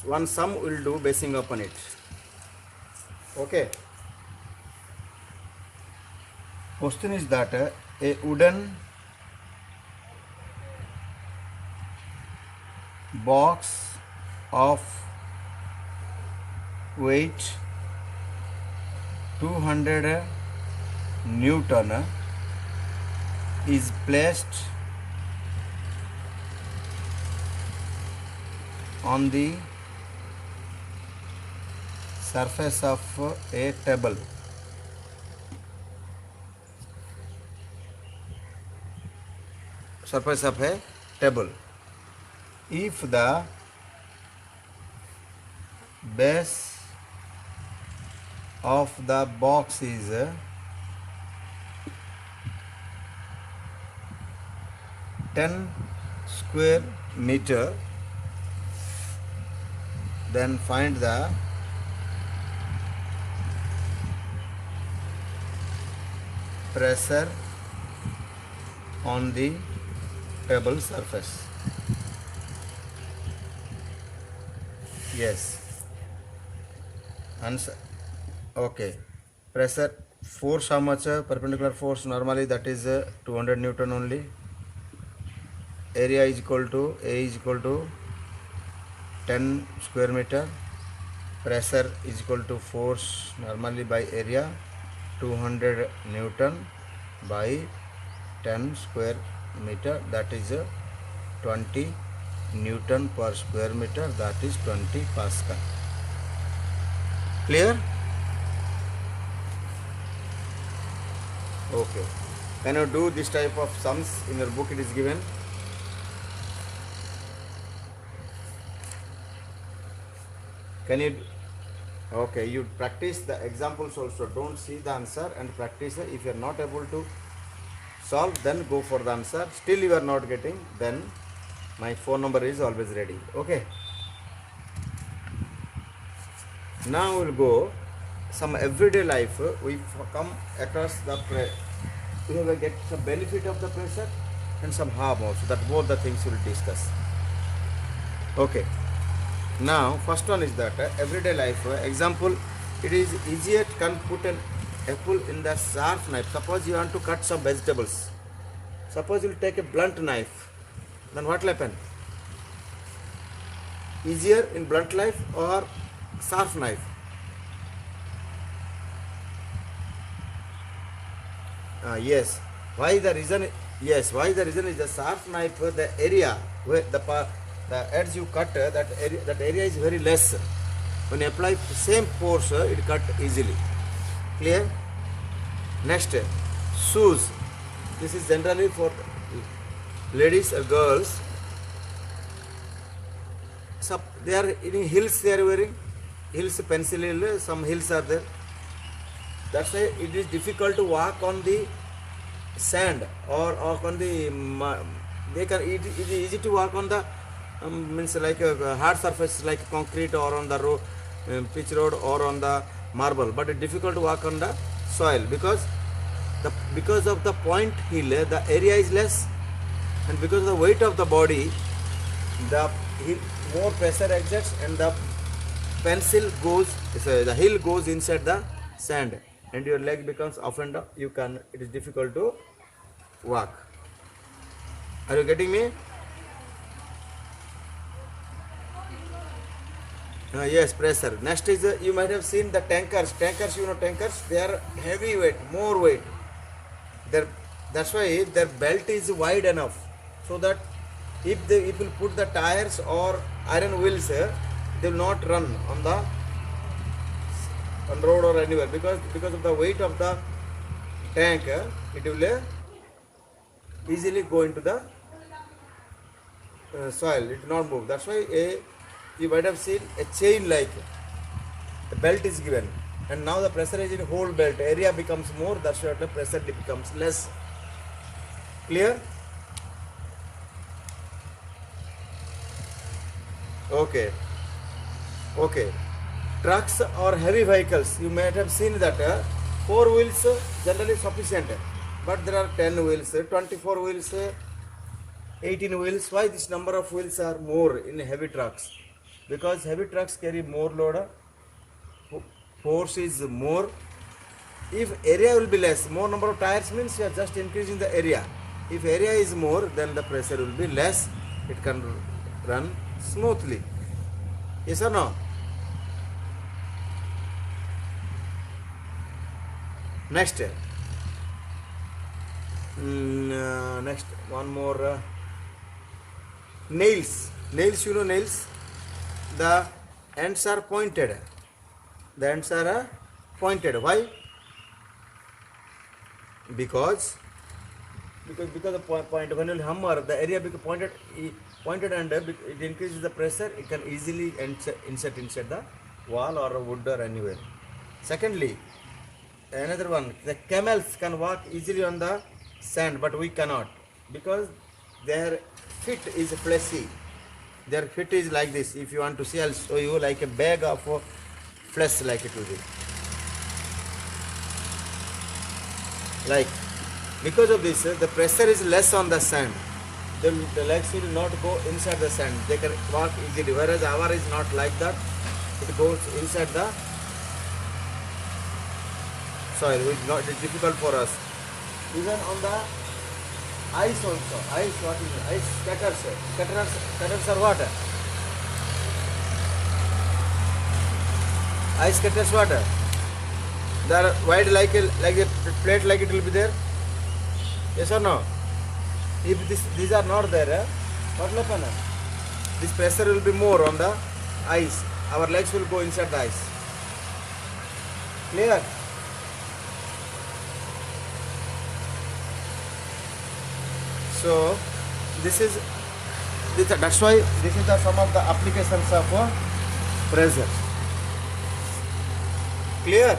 one sum will do basing upon it. Okay. Question is that a wooden box of weight 200 Newton is placed on the surface of a table. Surface of a table. If the base of the box is 10 square meter, then find the pressure on the table surface. Yes. Answer. Okay. Pressure force, how much? Perpendicular force normally that is 200 Newton only. Area is equal to A is equal to 10 square meter. Pressure is equal to force normally by area 200 Newton by 10 square meter, that is 20 Newton per square meter, that is 20 Pascal. Clear? Okay. Can you do this type of sums? In your book it is given. Can you? Okay, you practice the examples also. Don't see the answer and practice. If you are not able to solve, then go for the answer. Still you are not getting, then my phone number is always ready. Okay. Now we'll go some everyday life. We come across the we will get some benefit of the pressure and some harm also. That both the things we'll discuss. Okay. Now first one is that everyday life example. It is easier can put an apple in the sharp knife. Suppose you want to cut some vegetables. Suppose you will take a blunt knife. Then what will happen? Easier in blunt knife or sharp knife? Yes. Why the reason? Yes. Why the reason is the sharp knife, the area where the edge you cut, that area is very less. When you apply same force, it cut easily. Clear? Next, shoes. This is generally for ladies or girls. They are in heels. They are wearing heels, pencil heel. Some heels are there. That's why it is difficult to walk on the sand or on the. It is easy to walk on the means like a hard surface like concrete or on the pitch road or on the marble, but it's difficult to walk on the soil because of the point heel, the area is less, and because of the weight of the body, the heel, more pressure exerts and the pencil goes, the heel goes inside the sand and your leg becomes offended. It is difficult to walk. Are you getting me? Yes, pressure. Next is you might have seen the tankers. Tankers, tankers, they are heavy weight, more weight. That's why their belt is wide enough so that if you put the tires or iron wheels, they will not run on road or anywhere because of the weight of the tank, it will easily go into the soil. It will not move. That's why you might have seen a chain like the belt is given, and now the pressure is in whole belt. Area becomes more. That's why the pressure becomes less. Clear? Okay. Okay. Trucks or heavy vehicles, you might have seen that 4 wheels generally sufficient, but there are 10 wheels, 24 wheels, 18 wheels. Why this number of wheels are more in heavy trucks? because heavy trucks carry more load, force is more. If area will be less, more number of tires means you are just increasing the area. If area is more, then the pressure will be less. It can run smoothly. Yes or no? Next, next one more. Nails. Nails, you know nails. The ends are pointed. The ends are pointed. Why? Because the point when you hammer, the area becomes pointed and it increases the pressure. It can easily insert inside the wall or wood or anywhere. Secondly, another one, the camels can walk easily on the sand, but we cannot because their feet is fleshy. Their feet is like this. If you want to see, I'll show you like a bag of flesh, like it will be. Like, because of this, the pressure is less on the sand. The legs will not go inside the sand. They can walk easily. Whereas our is not like that. It goes inside the soil. It's difficult for us. Even on the ice also. Ice, what is it? Ice scatters. Scatters are what? Ice scatters what? They are wide like a plate, like it will be there. Yes or no? If these are not there, what will happen? This pressure will be more on the ice. Our legs will go inside the ice. Clear? So that's why this is some of the applications of pressure. Clear?